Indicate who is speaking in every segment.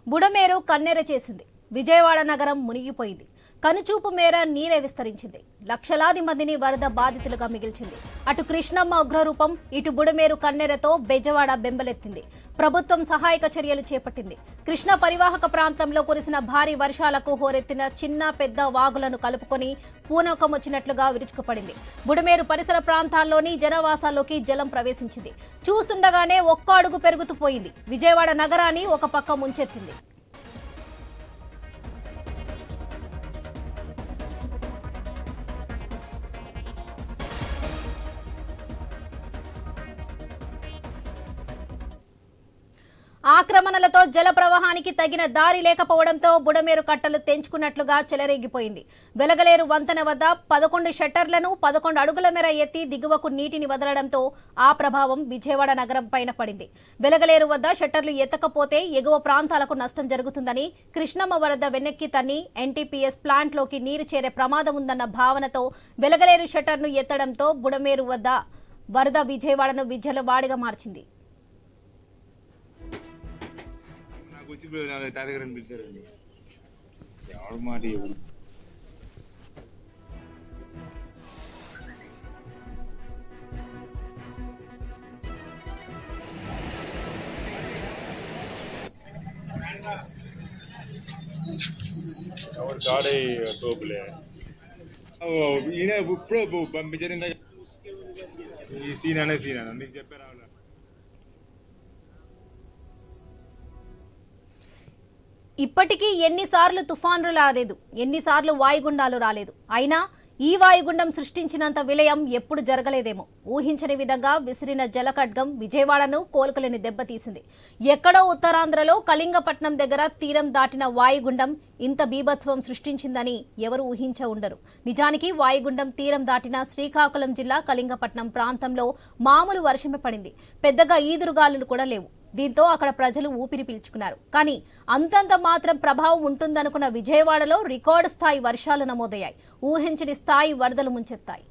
Speaker 1: బుడమేరు కన్నెర చేసింది. విజయవాడ నగరం మునిగిపోయింది. కనుచూపు మేర నీరే విస్తరించింది. లక్షలాది మందిని వరద బాధితులుగా మిగిల్చింది. అటు కృష్ణమ్మ ఉగ్రరూపం, ఇటు బుడమేరు కన్నెరతో బెజవాడ బెంబలెత్తింది. ప్రభుత్వం సహాయక చర్యలు చేపట్టింది. కృష్ణా పరివాహక ప్రాంతంలో కురిసిన భారీ వర్షాలకు హోరెత్తిన చిన్న పెద్ద వాగులను కలుపుకొని పూనకం వచ్చినట్లుగా విరుచుకుపడింది. బుడమేరు పరిసర ప్రాంతాల్లోని జనవాసాల్లోకి జలం ప్రవేశించింది. చూస్తుండగానే ఒక్క అడుగు పెరుగుతూ పోయింది. విజయవాడ నగరాన్ని ఒక పక్క ముంచెత్తింది. ఆక్రమణలతో జల ప్రవాహానికి తగిన దారి లేకపోవడంతో బుడమేరు కట్టలు తెంచుకున్నట్లుగా చెలరేగిపోయింది. వెలగలేరు వంతెన వద్ద 11 షట్టర్లను 11 అడుగుల మేర ఎత్తి దిగువకు నీటిని వదలడంతో ఆ ప్రభావం విజయవాడ నగరం పైన పడింది. వెలగలేరు వద్ద షట్టర్లు ఎత్తకపోతే ఎగువ ప్రాంతాలకు నష్టం జరుగుతుందని, కృష్ణమ్మ వరద వెనక్కి తన్ని ఎన్టీపీఎస్ ప్లాంట్లోకి నీరు చేరే ప్రమాదం ఉందన్న భావనతో వెలగలేరు షట్టర్ను ఎత్తడంతో బుడమేరు వద్ద వరద విజయవాడను విజయవాడగా మార్చింది.
Speaker 2: ఈయన ఇప్పుడు పంపించారు. ఈ సీన్ మీకు చెప్పారు.
Speaker 1: ఇప్పటికీ ఎన్నిసార్లు తుఫాన్లు రాలేదు, ఎన్నిసార్లు వాయుగుండాలు రాలేదు. అయినా ఈ వాయుగుండం సృష్టించినంత విలయం ఎప్పుడు జరగలేదేమో. ఊహించని విధంగా విసిరిన జలఖడ్గం విజయవాడను కోలుకలేని దెబ్బతీసింది. ఎక్కడో ఉత్తరాంధ్రలో కళింగపట్నం దగ్గర తీరం దాటిన వాయుగుండం ఇంత బీభత్సవం సృష్టించిందని ఎవరు ఊహించ ఉండరు. నిజానికి వాయుగుండం తీరం దాటిన శ్రీకాకుళం జిల్లా కళింగపట్నం ప్రాంతంలో మామూలు వర్షమే పడింది. పెద్దగా ఈదురుగాలులు కూడా లేవు. దీంతో అక్కడ ప్రజలు ఊపిరి పీల్చుకున్నారు. కానీ అంతంత మాత్రం ప్రభావం ఉంటుందనుకున్న విజయవాడలో రికార్డు స్థాయి వర్షాలు నమోదయ్యాయి. ఊహించని స్థాయి వరదలు ముంచెత్తాయి.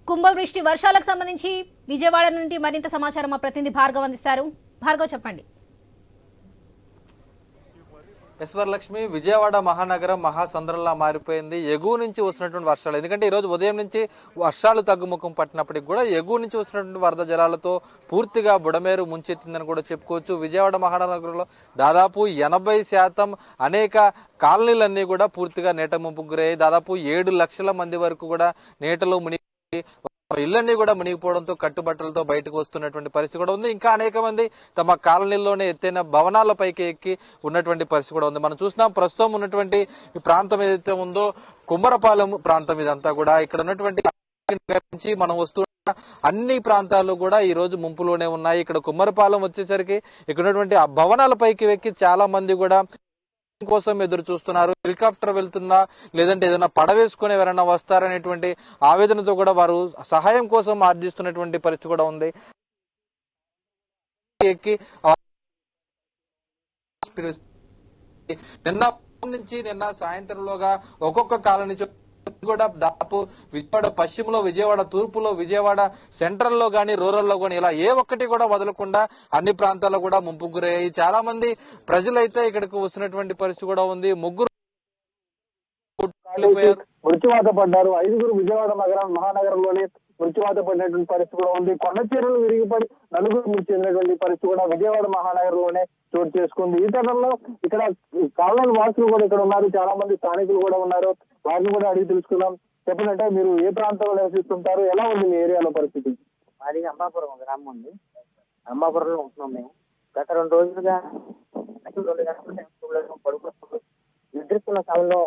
Speaker 1: కుంభవృష్టి వర్షాలకు సంబంధించి విజయవాడ నుండి మరింత సమాచారం మా ప్రతినిధి భార్గవ్ అందిస్తారు. భార్గవ్, చెప్పండి.
Speaker 3: వరలక్ష్మి, విజయవాడ మహానగరం మహాసంద్రంలా మారిపోయింది. ఎగువ నుంచి వస్తున్నటువంటి వర్షాలు, ఎందుకంటే ఈరోజు ఉదయం నుంచి వర్షాలు తగ్గుముఖం పట్టినప్పటికి కూడా ఎగువ నుంచి వస్తున్నటువంటి వరద జలాలతో పూర్తిగా బుడమేరు ముంచెత్తిందని కూడా చెప్పుకోవచ్చు. విజయవాడ మహానగరంలో దాదాపు 80% అనేక కాలనీలన్నీ కూడా పూర్తిగా నీట ముంపుకు గురయ్యాయి. దాదాపు 7 లక్షల మంది వరకు కూడా నీటలో మునిగి ఇళ్లన్నీ కూడా మునిగిపోవడంతో కట్టుబట్టలతో బయటకు వస్తున్నటువంటి పరిస్థితి కూడా ఉంది. ఇంకా అనేక మంది తమ కాలనీల్లోనే ఎత్తైన భవనాలపైకి ఎక్కి ఉన్నటువంటి పరిస్థితి కూడా ఉంది. మనం చూస్తున్నాం ప్రస్తుతం ఉన్నటువంటి ఈ ప్రాంతం ఏదైతే ఉందో కుమ్మరపాలెం ప్రాంతం, ఇదంతా కూడా ఇక్కడ ఉన్నటువంటి నుంచి మనం వస్తున్న అన్ని ప్రాంతాలు కూడా ఈ రోజు ముంపులోనే ఉన్నాయి. ఇక్కడ కుమ్మరపాలెం వచ్చేసరికి ఇక్కడ ఉన్నటువంటి ఆ భవనాలపైకి ఎక్కి చాలా మంది కూడా కోసం ఎదురు చూస్తున్నారు. హెలికాప్టర్ వెళ్తుందా, లేదంటే ఏదైనా పడవేసుకుని ఎవరైనా వస్తారనేటువంటి ఆవేదనతో కూడా వారు సహాయం కోసం ఆర్జిస్తున్నటువంటి పరిస్థితి కూడా ఉంది. నిన్న సాయంత్రంలోగా ఒక్కొక్క కాలనీ కూడా దాదాపు విజయవాడ పశ్చిమలో, విజయవాడ తూర్పులో, విజయవాడ సెంట్రల్ లో గానీ రూరల్ లో గానీ ఇలా ఏ ఒక్కటి కూడా వదలకుండా అన్ని ప్రాంతాల్లో కూడా ముంపుకు గురయ్యాయి. చాలా మంది ప్రజలైతే ఇక్కడికి వస్తున్నటువంటి పరిస్థితి కూడా ఉంది. ముగ్గురు
Speaker 4: మృత్యువాత పడ్డారు. 5గురు విజయవాడ మహానగరంలోని మృత్యువాత పడినటువంటి పరిస్థితి కూడా ఉంది. కొండ చీరలు విరిగిపడి 4 మృతి చెందినటువంటి పరిస్థితి కూడా విజయవాడ మహానగరంలోనే చోటు చేసుకుంది. ఈ తరుణంలో ఇక్కడ కాలనీ వాసులు కూడా ఇక్కడ ఉన్నారు. చాలా మంది స్థానికులు కూడా ఉన్నారు. వారిని కూడా అడిగి తెలుసుకుందాం. చెప్పండి, మీరు ఏ ప్రాంతంలో నివసిస్తుంటారు, ఎలా ఉంది మీ ఏరియాలో పరిస్థితి?
Speaker 5: మాది అమ్మాపురం గ్రామం ఉంది. అమ్మాపురంలో ఉంటున్నాం మేము. గత 2 రోజులుగా పడుకున్నప్పుడు నిద్రిస్తున్న సమయంలో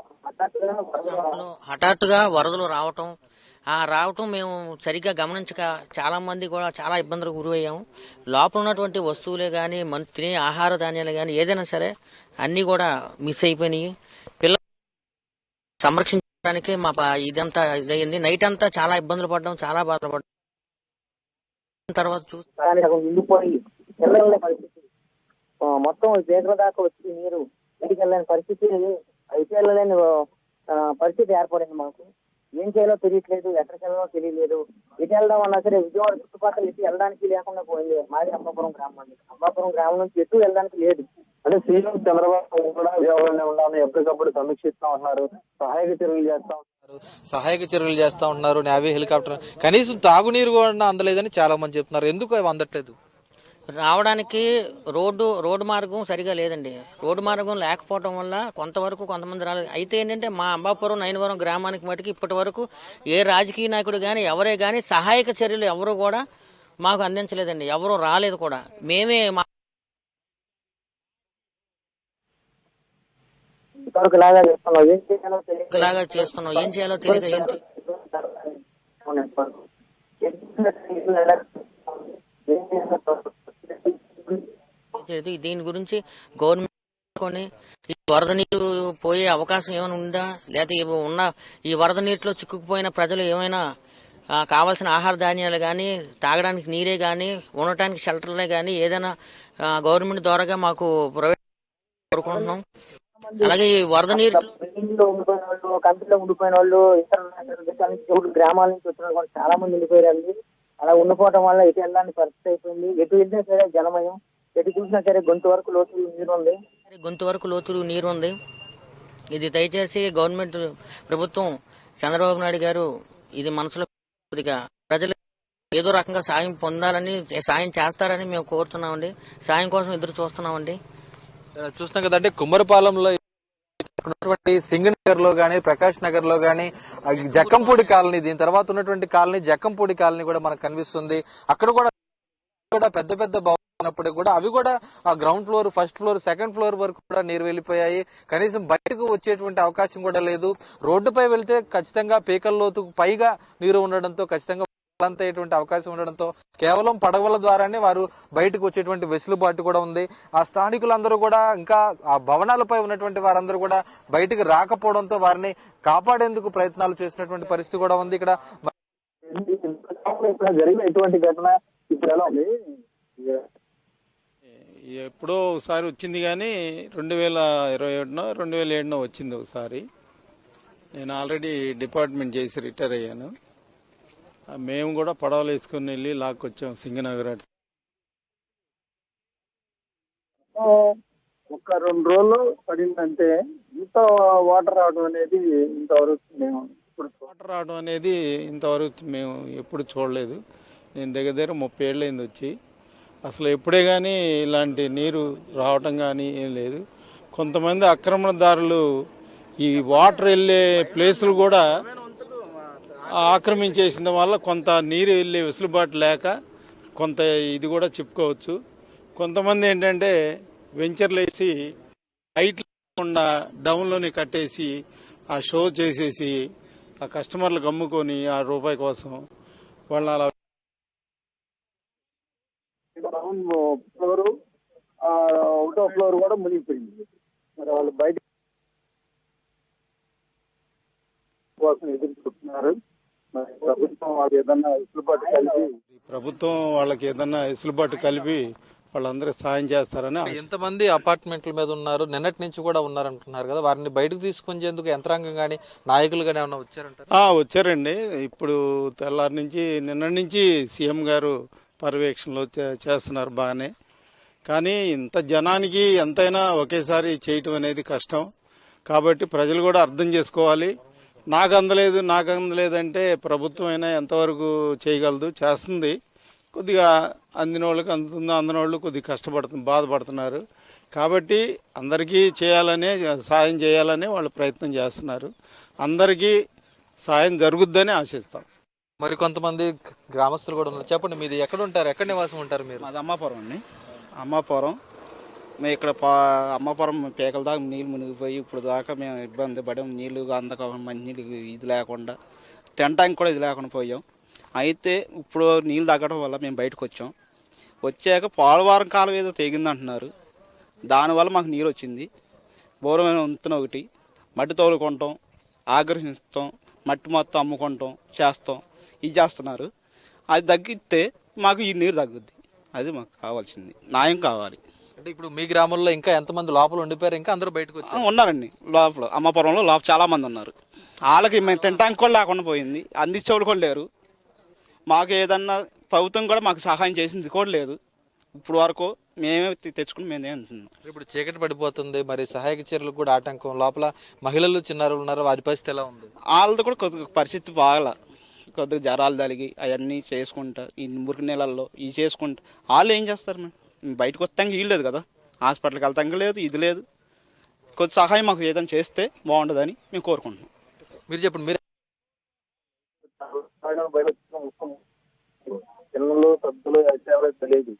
Speaker 6: హఠాత్తుగా వరదలు రావటం మేము సరిగ్గా గమనించక చాలా మంది కూడా చాలా ఇబ్బందులకు గురయ్యాము. లోపల ఉన్నటువంటి వస్తువులే కానీ, మన తినే ఆహార ధాన్యాలు కానీ ఏదైనా సరే అన్నీ కూడా మిస్ అయిపోయినాయి. పిల్లలు సంరక్షించడానికి ఇదంతా ఇదయింది. నైట్ అంతా చాలా ఇబ్బందులు పడ్డాం, చాలా బాధపడ్డాం. తర్వాత
Speaker 5: నిండిపోయి వెళ్ళలేని పరిస్థితి. మొత్తం చేతుల దాకా వచ్చి నీరు ఇంటికి వెళ్ళలేని పరిస్థితి, అయితే వెళ్ళలేని పరిస్థితి ఏర్పడింది మాకు. ఏం చేయాలో తెలియట్లేదు, ఎక్కడికి వెళ్ళాలో తెలియలేదు. ఇటు వెళ్దాం అన్నా సరే విజయవాడ చుట్టుపక్కల ఇటు వెళ్ళడానికి లేకుండా పోయింది. మాది అమ్మాపురం గ్రామం అండి. అమ్మాపురం గ్రామం నుంచి ఎటు వెళ్ళడానికి లేదు.
Speaker 4: అంటే సీఎం చంద్రబాబు కూడా విజయవాడలో ఉండాలని ఎప్పటికప్పుడు సమీక్షిస్తా ఉంటున్నారు, సహాయక చర్యలు చేస్తా ఉంటున్నారు.
Speaker 3: సహాయక చర్యలు చేస్తా ఉన్నారు, నేవీ హెలికాప్టర్. కనీసం తాగునీరు కూడా అందలేదని చాలా మంది చెప్తున్నారు. ఎందుకు అవి అందట్లేదు?
Speaker 6: రావడానికి రోడ్డు మార్గం సరిగా లేదండి. రోడ్డు మార్గం లేకపోవడం వల్ల కొంతమంది రాలేదు. అయితే ఏంటంటే మా అంబాపురం నైనవరం గ్రామానికి మటుకు ఇప్పటి వరకు ఏ రాజకీయ నాయకుడు కానీ ఎవరే కానీ సహాయక చర్యలు ఎవరు కూడా మాకు అందించలేదండి. ఎవరు రాలేదు కూడా. మేమే చేస్తున్నాం. ఏం చేయాలో తెలియక దీని గురించి గవర్నమెంట్ ఈ వరద నీరు పోయే అవకాశం ఏమైనా ఉందా, లేదా ఉన్న ఈ వరద నీటిలో చిక్కుకుపోయిన ప్రజలు ఏమైనా కావాల్సిన ఆహార ధాన్యాలు కానీ, తాగడానికి నీరే కానీ, ఉండటానికి షెల్టర్లే కానీ ఏదైనా గవర్నమెంట్ ద్వారాగా మాకు ప్రొవైడ్ కోరుకుంటున్నాం. అలాగే ఈ వరద నీరు
Speaker 5: ఉండిపోయిన వాళ్ళు, కంపెనీలో ఉండిపోయిన వాళ్ళు, ఇతర గ్రామాల నుంచి వచ్చిన వాళ్ళు చాలా మంది ఉండిపోయారండి. అలా ఉండిపోవడం వల్ల ఎటు వెళ్ళడానికి పరిస్థితి అయిపోయింది. ఎటు వెళ్ళినా సరే జలమయం, ఎటు చూసినా సరే గొంతు వరకు లోతు నీరు ఉంది. ఇది దయచేసి గవర్నమెంట్ ప్రభుత్వం చంద్రబాబు నాయుడు గారు ఇది మనసులో కొద్దిగా ప్రజలు ఏదో రకంగా సాయం పొందాలని, సాయం చేస్తారని మేము కోరుతున్నామండి. సాయం కోసం ఎదురు చూస్తున్నామండి.
Speaker 3: చూస్తున్నాం కదంటే కుమ్మరపాలెంలో ఉన్నటువంటి సింగనగర్ లో గానీ, ప్రకాష్ నగర్ లో గానీ, జక్కంపూడి కాలనీ, దీని తర్వాత ఉన్నటువంటి కాలనీ జక్కంపూడి కాలనీ కూడా మనకు కనిపిస్తుంది. అక్కడ కూడా పెద్ద పెద్ద భవనాలు ఉన్నప్పటికీ కూడా అవి కూడా ఆ ground floor, first floor, second floor వరకు కూడా నీరు వెళ్లిపోయాయి. కనీసం బయటకు వచ్చేటువంటి అవకాశం కూడా లేదు. రోడ్డుపై వెళ్తే ఖచ్చితంగా పీకల లోతుకు పైగా నీరు ఉండడంతో ఖచ్చితంగా అయ్యేటువంటి అవకాశం ఉండడంతో కేవలం పడవల ద్వారానే వారు బయటకు వచ్చేటువంటి వెసులుబాటు కూడా ఉంది. ఆ స్థానికులందరూ కూడా ఇంకా ఆ భవనాలపై ఉన్నటువంటి వారందరూ కూడా బయటకు రాకపోవడంతో వారిని కాపాడేందుకు ప్రయత్నాలు చేసినటువంటి పరిస్థితి కూడా ఉంది. ఇక్కడ
Speaker 4: జరిగిన ఎటువంటి ఘటన ఇప్పుడు ఎలా ఉంది?
Speaker 7: ఎప్పుడో ఒకసారి వచ్చింది కానీ 2021 2007 వచ్చింది ఒకసారి. నేను ఆల్రెడీ డిపార్ట్మెంట్ చేసి రిటైర్ అయ్యాను. మేము కూడా పడవలు వేసుకుని వెళ్ళి లాక్కొచ్చాం సింగనగర్.
Speaker 4: ఒక 2 రోజులు పడిందంటే ఇంత వాటర్ రావడం అనేది
Speaker 7: ఇంతవరకు మేము ఎప్పుడు చూడలేదు. నేను దగ్గర 30 ఏళ్ళు అయింది వచ్చి. అసలు ఎప్పుడే కానీ ఇలాంటి నీరు రావటం కానీ ఏం లేదు. కొంతమంది ఆక్రమణదారులు ఈ వాటర్ వెళ్ళే ప్లేసులు కూడా ఆక్రమించేసిన వల్ల కొంత నీరు వెళ్ళే వెసులుబాటు లేక కొంత ఇది కూడా చెప్పుకోవచ్చు. కొంతమంది ఏంటంటే వెంచర్లు వేసి హైట్ లేకుండా డౌన్లోనే కట్టేసి ఆ షో చేసేసి ఆ కస్టమర్లకు అమ్ముకొని ఆ రూపాయి కోసం వాళ్ళని అలా
Speaker 4: ఒకటో ఫ్లోర్ కూడా మునిగిపోయింది. మరి వాళ్ళు బయట కోసం ఎదురు చూస్తున్నారు.
Speaker 7: ప్రభుత్వం వాళ్ళకి ఏదన్నా వెసులుబాటు కలిపి వాళ్ళందరికీ సాయం చేస్తారని.
Speaker 3: ఎంతమంది అపార్ట్మెంట్ల మీద ఉన్నారు, నిన్నటి నుంచి కూడా ఉన్నారంటున్నారు కదా, వారిని బయటకు తీసుకొచ్చేందుకు యంత్రాంగం గానీ నాయకులు గానీ ఏమన్నా వచ్చారంటారు?
Speaker 7: వచ్చారండి. ఇప్పుడు తెల్లారి నుంచి నిన్నటి నుంచి సీఎం గారు పర్యవేక్షణలో చేస్తున్నారు బాగానే. కానీ ఇంత జనానికి ఎంతైనా ఒకేసారి చేయటం అనేది కష్టం. కాబట్టి ప్రజలు కూడా అర్థం చేసుకోవాలి. నాకు అందలేదు అంటే ప్రభుత్వం అయినా ఎంతవరకు చేయగలదు, చేస్తుంది. కొద్దిగా అందిన వాళ్ళకి అందుతుందో అందిన వాళ్ళు కొద్దిగా బాధపడుతున్నారు. కాబట్టి అందరికీ సాయం చేయాలని వాళ్ళు ప్రయత్నం చేస్తున్నారు. అందరికీ సాయం జరుగుద్దని ఆశిస్తాం.
Speaker 3: మరి కొంతమంది గ్రామస్తులు కూడా ఉన్నారు. చెప్పండి, మీది ఎక్కడ ఉంటారు, ఎక్కడ నివాసం ఉంటారు మీరు?
Speaker 8: మాది అమ్మాపురం అండి. అమ్మాపురం మేము ఇక్కడ అమ్మాపురం పేకల దాకా నీళ్ళు మునిగిపోయి ఇప్పుడు దాకా మేము ఇబ్బంది పడాం. నీళ్ళు అందక మంచినీళ్ళు ఇది లేకుండా తినడానికి కూడా ఇది లేకుండా పోయాం. అయితే ఇప్పుడు నీళ్ళు తగ్గడం వల్ల మేము బయటకు వచ్చాక పోలవరం కాలం ఏదో తెగిందంటున్నారు. దానివల్ల మాకు నీరు వచ్చింది. బోరమైన వంతున ఒకటి మట్టి తోలుకుంటాం, ఆకర్షిస్తాం, మట్టి మొత్తం అమ్ముకుంటాం, చేస్తాం, ఇది చేస్తున్నారు. అది తగ్గిస్తే మాకు ఈ నీరు తగ్గుద్ది. అది మాకు కావాల్సింది, న్యాయం కావాలి.
Speaker 3: అంటే ఇప్పుడు మీ గ్రామంలో ఇంకా ఎంతమంది లోపల ఉండిపోయారు, ఇంకా అందరూ బయటకు వచ్చారు?
Speaker 8: ఉన్నారండి లోపల, అమ్మపురంలో లోపల చాలా మంది ఉన్నారు. వాళ్ళకి మేము తినడానికి కూడా లేకుండా పోయింది, అందించేవాళ్ళు కూడా లేరు. మాకు ఏదన్నా ప్రభుత్వం కూడా మాకు సహాయం చేసింది కూడా లేదు. ఇప్పుడు వరకు మేమే తెచ్చుకుని మేమే అంటున్నాం.
Speaker 3: ఇప్పుడు చీకటి పడిపోతుంది, మరి సహాయక చర్యలకు కూడా ఆటంకం. లోపల మహిళలు చిన్నారు ఉన్నారు, వారి పరిస్థితి ఎలా ఉంది?
Speaker 8: వాళ్ళది కూడా కొద్దిగా పరిస్థితి బాగా, కొద్దిగా జ్వరాలు తలిగి అవన్నీ చేసుకుంటా, ఈ మురికి నెలల్లో ఇవి చేసుకుంటా వాళ్ళు ఏం చేస్తారు? మేము బయటకు వస్తాం వీల్లేదు కదా, హాస్పిటల్కి వెళ్తాం లేదు, ఇది లేదు. కొద్ది సహాయం మాకు ఏదైనా చేస్తే బాగుంటుందని మేము కోరుకుంటున్నాం.
Speaker 3: మీరు చెప్పండి. మీరు
Speaker 4: చిన్నలు పెద్దలు ఎవరో తెలియదు,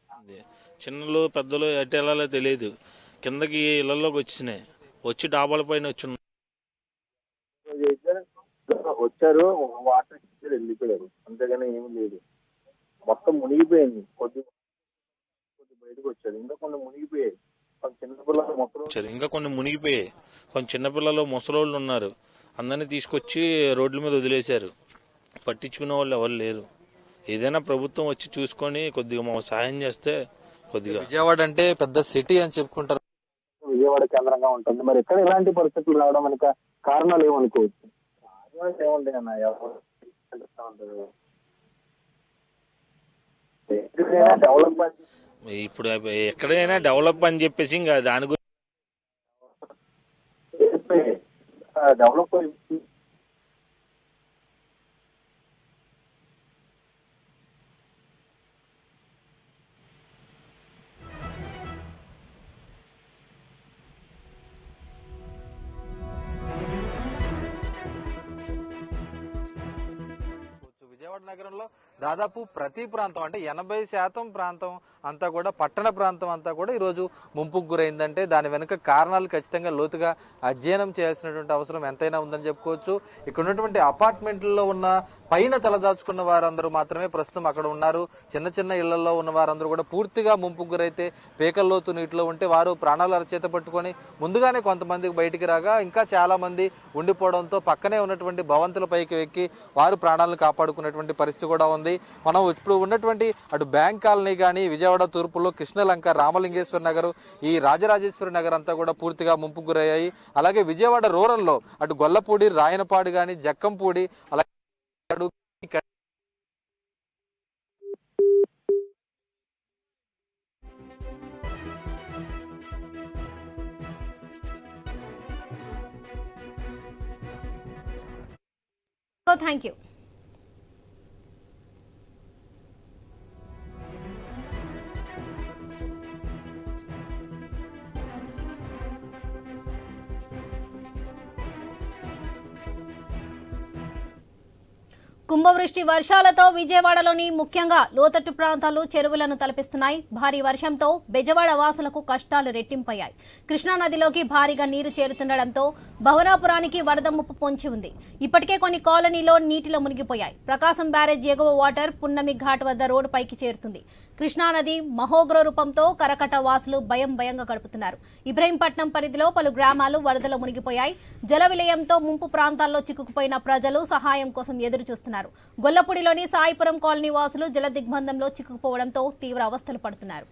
Speaker 9: చిన్నలు పెద్దలు ఎటు వెళ్ళాలో తెలియదు. కిందకి ఇళ్లలోకి వచ్చినాయి, వచ్చి డాబాల పైన
Speaker 4: వచ్చారు, వాటర్ ఇచ్చారు, వెళ్ళిపోయారు, అంతేగాని ఏమి లేదు. మొత్తం మునిగిపోయింది. కొద్ది బయటకు వచ్చారు, ఇంకా కొన్ని మునిగిపోయాయి. చిన్నపిల్లలు మొత్తం
Speaker 9: ఇంకా కొన్ని మునిగిపోయాయి. కొంచెం చిన్నపిల్లలు ముసలోళ్ళు ఉన్నారు, అందరినీ తీసుకొచ్చి రోడ్ల మీద వదిలేశారు. పట్టించుకునే వాళ్ళు ఎవరు లేరు. ఏదైనా ప్రభుత్వం వచ్చి చూసుకొని కొద్దిగా మాకు సహాయం చేస్తే కొద్దిగా.
Speaker 3: విజయవాడ అంటే పెద్ద సిటీ అని చెప్పుకుంటారు,
Speaker 4: విజయవాడ కేంద్రంగా ఉంటుంది. మరి ఇక్కడ ఇలాంటి పరిస్థితులు రావడం మనకి కారణాలు ఏమనుకోవచ్చు? ఏముంటాయి అన్న, డెవలప్మెంట్
Speaker 9: ఇప్పుడు ఎక్కడైనా డెవలప్ అని చెప్పేసి ఇంకా దాని గురించి
Speaker 4: డెవలప్
Speaker 3: విజయవాడ నగరంలో దాదాపు ప్రతి ప్రాంతం అంటే 80% ప్రాంతం అంతా కూడా పట్టణ ప్రాంతం అంతా కూడా ఈరోజు ముంపుకు గురైందంటే దాని వెనుక కారణాలు ఖచ్చితంగా లోతుగా అధ్యయనం చేయాల్సినటువంటి అవసరం ఎంతైనా ఉందని చెప్పుకోవచ్చు. ఇక్కడ ఉన్నటువంటి అపార్ట్మెంట్లలో ఉన్న పైన తలదాచుకున్న వారందరూ మాత్రమే ప్రస్తుతం అక్కడ ఉన్నారు. చిన్న చిన్న ఇళ్లలో ఉన్న వారందరూ కూడా పూర్తిగా ముంపుకు గురైతే పేకల్లోతు నీటిలో ఉంటే వారు ప్రాణాలు అరచేత పట్టుకొని ముందుగానే కొంతమందికి బయటికి రాగా ఇంకా చాలా మంది ఉండిపోవడంతో పక్కనే ఉన్నటువంటి భవంతుల పైకి ఎక్కి వారు ప్రాణాలను కాపాడుకున్నటువంటి పరిస్థితి కూడా ఉంది. మనం ఇప్పుడు ఉన్నటువంటి అటు బ్యాంక్ కాలనీ కానీ విజయవాడ తూర్పులో కృష్ణలంక, రామలింగేశ్వర నగర్, ఈ రాజరాజేశ్వరి నగర్ అంతా కూడా పూర్తిగా ముంపుకు గురయ్యాయి. అలాగే విజయవాడ రూరల్లో అటు గొల్లపూడి, రాయనపాడు కానీ జక్కంపూడి, అలాగే
Speaker 1: థ్యాంక్ యూ. కుంభవృష్టి వర్షాలతో విజయవాడలోని ముఖ్యంగా లోతట్టు ప్రాంతాలు చెరువులను తలపిస్తున్నాయి. భారీ వర్షంతో బెజవాడ వాసులకు కష్టాలు రెట్టింపయ్యాయి. కృష్ణానదిలోకి భారీగా నీరు చేరుతుండటంతో భవనాపురానికి వరద ముప్పు పొంచి ఉంది. ఇప్పటికే కొన్ని కాలనీలో నీటిలో మునిగిపోయాయి. ప్రకాశం బ్యారేజ్ ఎగువ వాటర్ పున్నమి ఘాట్ వద్ద రోడ్డు పైకి చేరుతుంది. కృష్ణానది మహోగ్ర రూపంతో కరకట్ట వాసులు భయంగా గడుపుతున్నారు. ఇబ్రహీంపట్నం పరిధిలో పలు గ్రామాలు వరదలో మునిగిపోయాయి. జల విలయంతో ముంపు ప్రాంతాల్లో చిక్కుకుపోయిన ప్రజలు సహాయం కోసం ఎదురు చూస్తున్నారు. గొల్లపూడిలోని సాయిపురం కాలనీ వాసులు జల దిగ్బంధంలో చిక్కుకుపోవడంతో తీవ్ర అవస్థలు పడుతున్నారు.